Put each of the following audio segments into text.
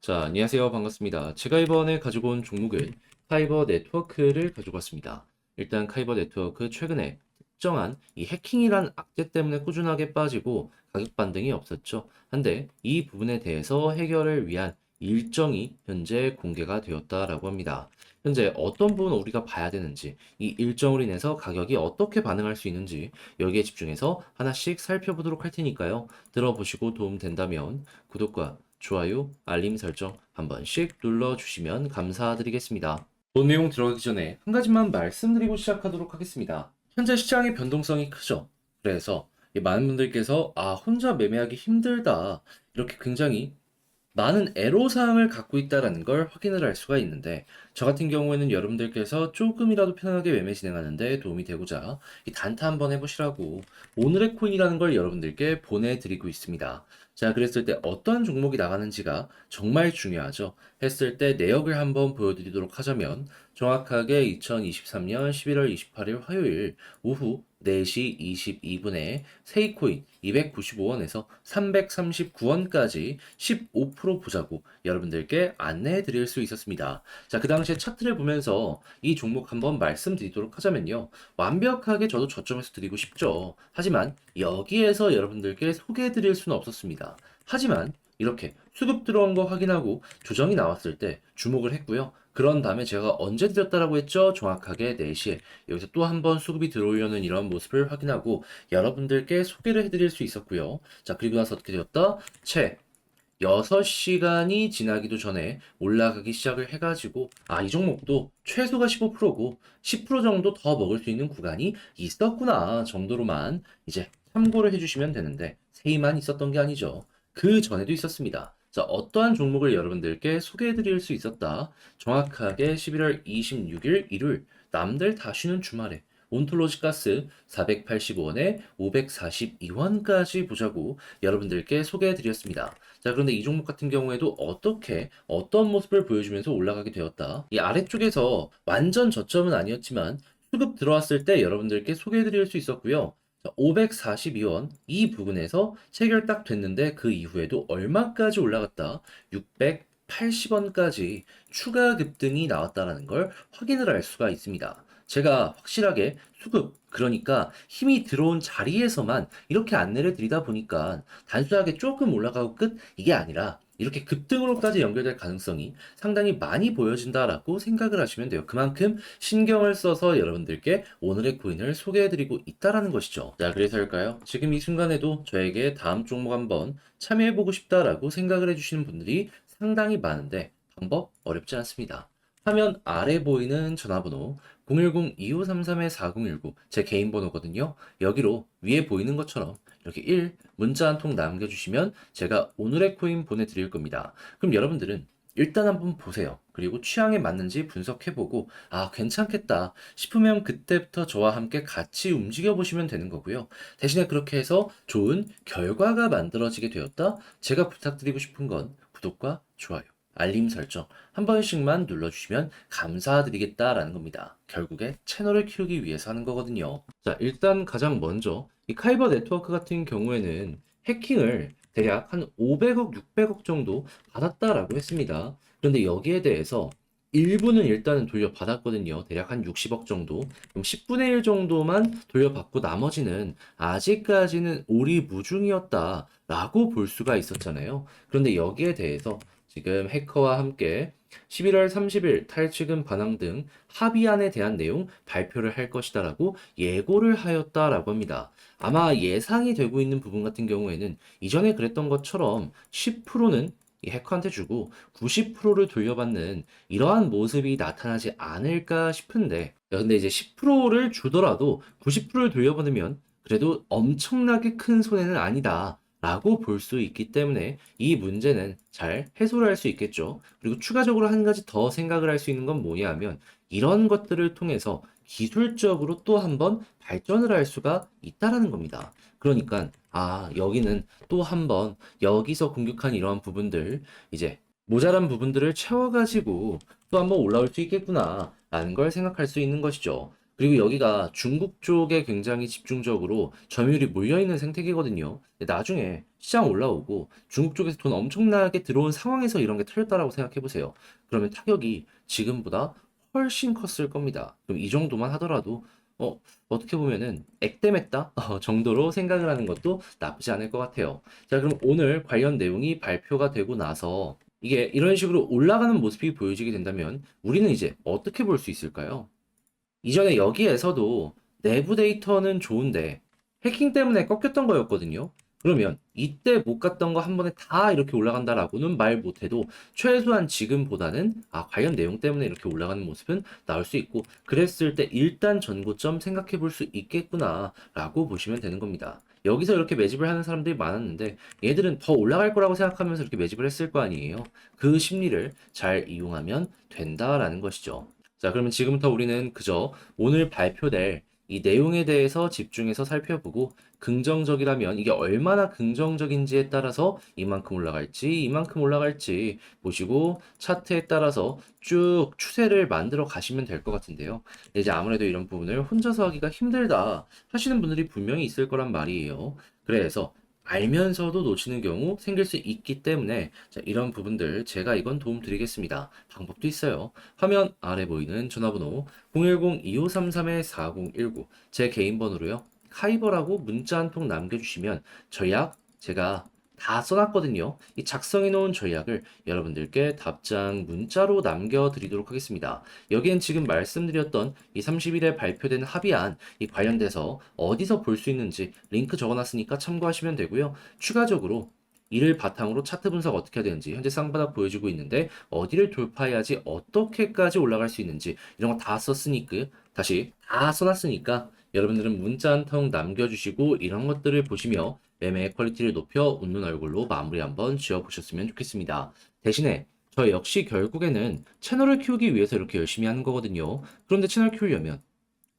자, 안녕하세요. 반갑습니다. 제가 이번에 가지고 온 종목은 카이버 네트워크를 가지고 왔습니다. 일단 카이버 네트워크 최근에 특정한 이 해킹이란 악재 때문에 꾸준하게 빠지고 가격 반등이 없었죠. 한데 이 부분에 대해서 해결을 위한 일정이 현재 공개가 되었다라고 합니다. 현재 어떤 부분 우리가 봐야 되는지, 이 일정으로 인해서 가격이 어떻게 반응할 수 있는지 여기에 집중해서 하나씩 살펴보도록 할 테니까요. 들어보시고 도움 된다면 구독과 좋아요, 알림 설정 한 번씩 눌러주시면 감사드리겠습니다. 본 내용 들어가기 전에 한 가지만 말씀드리고 시작하도록 하겠습니다. 현재 시장의 변동성이 크죠. 그래서 많은 분들께서 혼자 매매하기 힘들다. 이렇게 굉장히 많은 애로사항을 갖고 있다는 걸 확인을 할 수가 있는데, 저 같은 경우에는 여러분들께서 조금이라도 편하게 매매 진행하는데 도움이 되고자 이 단타 한번 해보시라고 오늘의 코인이라는 걸 여러분들께 보내드리고 있습니다. 자, 그랬을 때 어떤 종목이 나가는지가 정말 중요하죠. 했을 때 내역을 한번 보여드리도록 하자면, 정확하게 2023년 11월 28일 화요일 오후 4시 22분에 세이코인 295원에서 339원까지 15% 보자고 여러분들께 안내해 드릴 수 있었습니다. 자, 그 당시에 차트를 보면서 이 종목 한번 말씀드리도록 하자면요. 완벽하게 저도 저점에서 드리고 싶죠. 하지만 여기에서 여러분들께 소개해 드릴 수는 없었습니다. 하지만 이렇게 수급 들어온 거 확인하고 조정이 나왔을 때 주목을 했고요. 그런 다음에 제가 언제 드렸다라고 했죠? 정확하게 4시에 여기서 또 한 번 수급이 들어오려는 이런 모습을 확인하고 여러분들께 소개를 해드릴 수 있었고요. 자, 그리고 나서 어떻게 되었다? 채 6시간이 지나기도 전에 올라가기 시작을 해가지고 이 종목도 최소가 15%고 10% 정도 더 먹을 수 있는 구간이 있었구나 정도로만 이제 참고를 해주시면 되는데, 세이만 있었던 게 아니죠. 그 전에도 있었습니다. 자, 어떠한 종목을 여러분들께 소개해 드릴 수 있었다. 정확하게 11월 26일 일요일 남들 다 쉬는 주말에 온톨로지 가스 485원에 542원까지 보자고 여러분들께 소개해 드렸습니다. 자, 그런데 이 종목 같은 경우에도 어떤 모습을 보여주면서 올라가게 되었다. 이 아래쪽에서 완전 저점은 아니었지만 수급 들어왔을 때 여러분들께 소개해 드릴 수 있었고요. 542원 이 부분에서 체결 딱 됐는데 그 이후에도 얼마까지 올라갔다? 680원까지 추가 급등이 나왔다는 걸 확인을 할 수가 있습니다. 제가 확실하게 수급, 그러니까 힘이 들어온 자리에서만 이렇게 안내를 드리다 보니까 단순하게 조금 올라가고 끝, 이게 아니라 이렇게 급등으로까지 연결될 가능성이 상당히 많이 보여진다라고 생각을 하시면 돼요. 그만큼 신경을 써서 여러분들께 오늘의 코인을 소개해드리고 있다라는 것이죠. 자, 그래서일까요? 지금 이 순간에도 저에게 다음 종목 한번 참여해보고 싶다라고 생각을 해주시는 분들이 상당히 많은데 방법 어렵지 않습니다. 화면 아래 보이는 전화번호 010-2533-4019 제 개인 번호거든요. 여기로 위에 보이는 것처럼 이렇게 1 문자 한 통 남겨주시면 제가 오늘의 코인 보내드릴 겁니다. 그럼 여러분들은 일단 한번 보세요. 그리고 취향에 맞는지 분석해보고 괜찮겠다 싶으면 그때부터 저와 함께 같이 움직여 보시면 되는 거고요. 대신에 그렇게 해서 좋은 결과가 만들어지게 되었다. 제가 부탁드리고 싶은 건 구독과 좋아요, 알림 설정 한 번씩만 눌러주시면 감사드리겠다라는 겁니다. 결국에 채널을 키우기 위해서 하는 거거든요. 자, 일단 가장 먼저 이 카이버 네트워크 같은 경우에는 해킹을 대략 한 500억, 600억 정도 받았다라고 했습니다. 그런데 여기에 대해서 일부는 일단은 돌려받았거든요. 대략 한 60억 정도. 그럼 10분의 1 정도만 돌려받고 나머지는 아직까지는 오리무중이었다라고 볼 수가 있었잖아요. 그런데 여기에 대해서 지금 해커와 함께 11월 30일 탈취금 반환 등 합의안에 대한 내용 발표를 할 것이다라고 예고를 하였다라고 합니다. 아마 예상이 되고 있는 부분 같은 경우에는 이전에 그랬던 것처럼 10%는 이 해커한테 주고 90%를 돌려받는 이러한 모습이 나타나지 않을까 싶은데, 근데 이제 10%를 주더라도 90%를 돌려받으면 그래도 엄청나게 큰 손해는 아니다 라고 볼 수 있기 때문에 이 문제는 잘 해소를 할 수 있겠죠. 그리고 추가적으로 한 가지 더 생각을 할 수 있는 건 뭐냐면, 이런 것들을 통해서 기술적으로 또 한번 발전을 할 수가 있다라는 겁니다. 그러니까 여기는 또 한번 여기서 공격한 이러한 부분들, 이제 모자란 부분들을 채워가지고 또 한번 올라올 수 있겠구나 라는 걸 생각할 수 있는 것이죠. 그리고 여기가 중국 쪽에 굉장히 집중적으로 점유율이 몰려있는 생태계거든요. 근데 나중에 시장 올라오고 중국 쪽에서 돈 엄청나게 들어온 상황에서 이런 게 털렸다라고 생각해 보세요. 그러면 타격이 지금보다 훨씬 컸을 겁니다. 그럼 이 정도만 하더라도 어떻게 보면은 액땜했다 정도로 생각을 하는 것도 나쁘지 않을 것 같아요. 자, 그럼 오늘 관련 내용이 발표가 되고 나서 이게 이런 식으로 올라가는 모습이 보여지게 된다면 우리는 이제 어떻게 볼 수 있을까요? 이전에 여기에서도 내부 데이터는 좋은데 해킹 때문에 꺾였던 거였거든요. 그러면 이때 못 갔던 거 한 번에 다 이렇게 올라간다라고는 말 못해도 최소한 지금보다는 관련 내용 때문에 이렇게 올라가는 모습은 나올 수 있고 그랬을 때 일단 전고점 생각해 볼 수 있겠구나라고 보시면 되는 겁니다. 여기서 이렇게 매집을 하는 사람들이 많았는데 얘들은 더 올라갈 거라고 생각하면서 이렇게 매집을 했을 거 아니에요. 그 심리를 잘 이용하면 된다라는 것이죠. 자, 그러면 지금부터 우리는 그저 오늘 발표될 이 내용에 대해서 집중해서 살펴보고 긍정적이라면 이게 얼마나 긍정적인지에 따라서 이만큼 올라갈지 보시고 차트에 따라서 쭉 추세를 만들어 가시면 될 것 같은데요. 이제 아무래도 이런 부분을 혼자서 하기가 힘들다 하시는 분들이 분명히 있을 거란 말이에요. 그래서 알면서도 놓치는 경우 생길 수 있기 때문에 자, 이런 부분들 제가 이건 도움 드리겠습니다. 방법도 있어요. 화면 아래 보이는 전화번호 010-2533-4019 제 개인 번호로요. 카이버라고 문자 한 통 남겨주시면 전략 제가 다 써놨거든요. 이 작성해 놓은 전략을 여러분들께 답장 문자로 남겨드리도록 하겠습니다. 여기엔 지금 말씀드렸던 이 30일에 발표된 합의안 이 관련돼서 어디서 볼 수 있는지 링크 적어놨으니까 참고하시면 되고요. 추가적으로 이를 바탕으로 차트 분석 어떻게 해야 되는지 현재 쌍바닥 보여주고 있는데 어디를 돌파해야지 어떻게까지 올라갈 수 있는지 이런 거 다 썼으니까 다시 다 써놨으니까 여러분들은 문자 한 통 남겨주시고 이런 것들을 보시며 매매의 퀄리티를 높여 웃는 얼굴로 마무리 한번 지어보셨으면 좋겠습니다. 대신에 저 역시 결국에는 채널을 키우기 위해서 이렇게 열심히 하는 거거든요. 그런데 채널 키우려면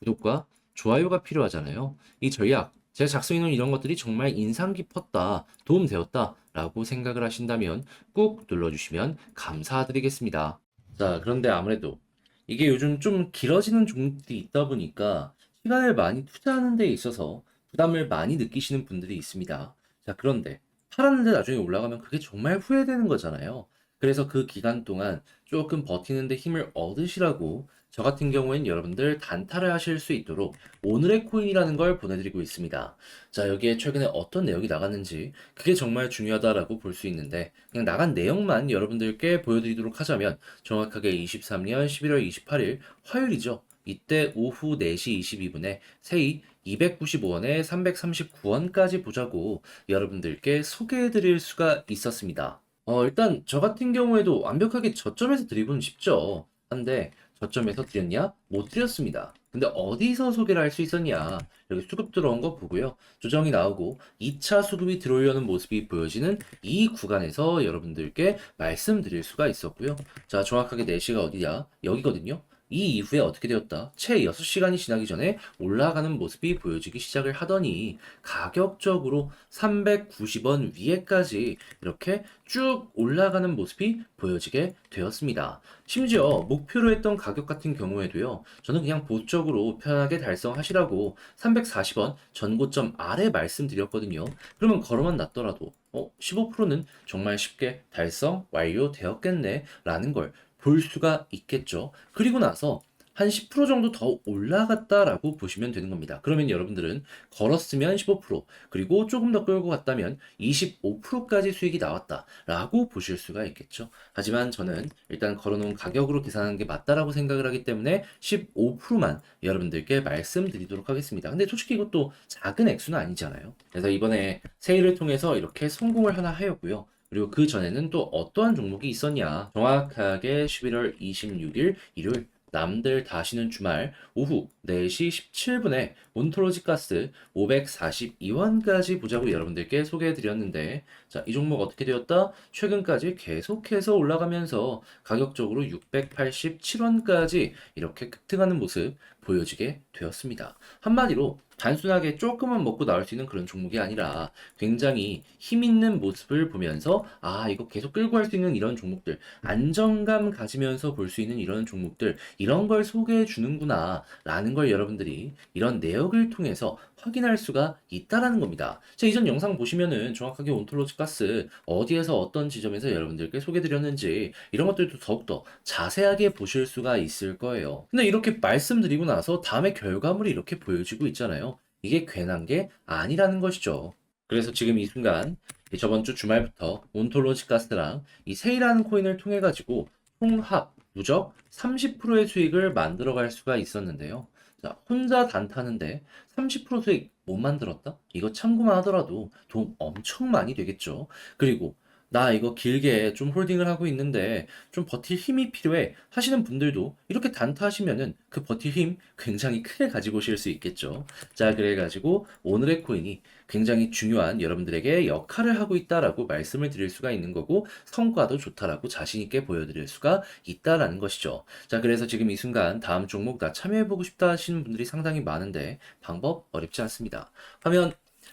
구독과 좋아요가 필요하잖아요. 이 전략, 제가 작성해놓은 이런 것들이 정말 인상 깊었다, 도움되었다 라고 생각을 하신다면 꾹 눌러주시면 감사드리겠습니다. 자, 그런데 아무래도 이게 요즘 좀 길어지는 종목들이 있다 보니까 시간을 많이 투자하는 데 있어서 부담을 많이 느끼시는 분들이 있습니다. 자, 그런데 팔았는데 나중에 올라가면 그게 정말 후회되는 거잖아요. 그래서 그 기간 동안 조금 버티는데 힘을 얻으시라고 저 같은 경우엔 여러분들 단타를 하실 수 있도록 오늘의 코인이라는 걸 보내드리고 있습니다. 자, 여기에 최근에 어떤 내용이 나갔는지 그게 정말 중요하다라고 볼 수 있는데 그냥 나간 내용만 여러분들께 보여드리도록 하자면 정확하게 23년 11월 28일 화요일이죠. 이때 오후 4시 22분에 세이 295원에 339원까지 보자고 여러분들께 소개해드릴 수가 있었습니다. 일단 저 같은 경우에도 완벽하게 저점에서 드리고는 싶죠. 한데 저점에서 드렸냐? 못 드렸습니다. 근데 어디서 소개를 할 수 있었냐? 여기 수급 들어온 거 보고요. 조정이 나오고 2차 수급이 들어오려는 모습이 보여지는 이 구간에서 여러분들께 말씀드릴 수가 있었고요. 자, 정확하게 4시가 어디냐? 여기거든요. 이 이후에 어떻게 되었다? 채 6시간이 지나기 전에 올라가는 모습이 보여지기 시작을 하더니 가격적으로 390원 위에까지 이렇게 쭉 올라가는 모습이 보여지게 되었습니다. 심지어 목표로 했던 가격 같은 경우에도요, 저는 그냥 보적으로 편하게 달성하시라고 340원 전고점 아래 말씀드렸거든요. 그러면 걸어만 놨더라도 15%는 정말 쉽게 달성 완료되었겠네 라는 걸 볼 수가 있겠죠. 그리고 나서 한 10% 정도 더 올라갔다라고 보시면 되는 겁니다. 그러면 여러분들은 걸었으면 15%, 그리고 조금 더 끌고 갔다면 25%까지 수익이 나왔다라고 보실 수가 있겠죠. 하지만 저는 일단 걸어놓은 가격으로 계산하는 게 맞다라고 생각을 하기 때문에 15%만 여러분들께 말씀드리도록 하겠습니다. 근데 솔직히 이것도 작은 액수는 아니잖아요. 그래서 이번에 세일을 통해서 이렇게 성공을 하나 하였고요. 그리고 그 전에는 또 어떠한 종목이 있었냐. 정확하게 11월 26일 일요일 남들 다 쉬는 주말 오후 4시 17분에 몬토로지 가스 542원까지 보자고 여러분들께 소개해드렸는데 자, 이 종목 어떻게 되었다? 최근까지 계속해서 올라가면서 가격적으로 687원까지 이렇게 급등하는 모습 보여지게 되었습니다. 한마디로 단순하게 조금만 먹고 나올 수 있는 그런 종목이 아니라 굉장히 힘 있는 모습을 보면서 이거 계속 끌고 갈 수 있는 이런 종목들, 안정감 가지면서 볼 수 있는 이런 종목들, 이런 걸 소개해 주는구나 라는 걸 여러분들이 이런 내역을 통해서 확인할 수가 있다라는 겁니다. 자, 이전 영상 보시면은 정확하게 온톨로지 가스 어디에서 어떤 지점에서 여러분들께 소개드렸는지 이런 것들도 더욱더 자세하게 보실 수가 있을 거예요. 근데 이렇게 말씀드리고 나서 다음에 결과물이 이렇게 보여지고 있잖아요. 이게 괜한 게 아니라는 것이죠. 그래서 지금 이 순간 이 저번 주 주말부터 온톨로지 가스랑 이 세이라는 코인을 통해 가지고 총합 누적 30%의 수익을 만들어 갈 수가 있었는데요. 자, 혼자 단타는데 30% 수익 못 만들었다? 이거 참고만 하더라도 돈 엄청 많이 되겠죠. 그리고 나 이거 길게 좀 홀딩을 하고 있는데 좀 버틸 힘이 필요해 하시는 분들도 이렇게 단타하시면은 그 버틸 힘 굉장히 크게 가지고 오실 수 있겠죠. 자, 그래가지고 오늘의 코인이 굉장히 중요한 여러분들에게 역할을 하고 있다라고 말씀을 드릴 수가 있는 거고 성과도 좋다라고 자신 있게 보여드릴 수가 있다라는 것이죠. 자, 그래서 지금 이 순간 다음 종목 나 참여해보고 싶다 하시는 분들이 상당히 많은데 방법 어렵지 않습니다. 화면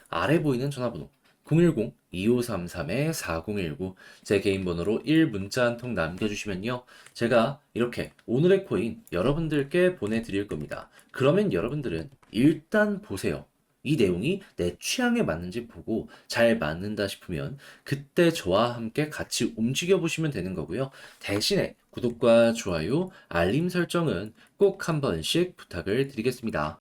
아래 보이는 전화번호 010-2533-4019 제 개인 번호로 1문자 한 통 남겨주시면요. 제가 이렇게 오늘의 코인 여러분들께 보내드릴 겁니다. 그러면 여러분들은 일단 보세요. 이 내용이 내 취향에 맞는지 보고 잘 맞는다 싶으면 그때 저와 함께 같이 움직여 보시면 되는 거고요. 대신에 구독과 좋아요, 알림 설정은 꼭 한 번씩 부탁을 드리겠습니다.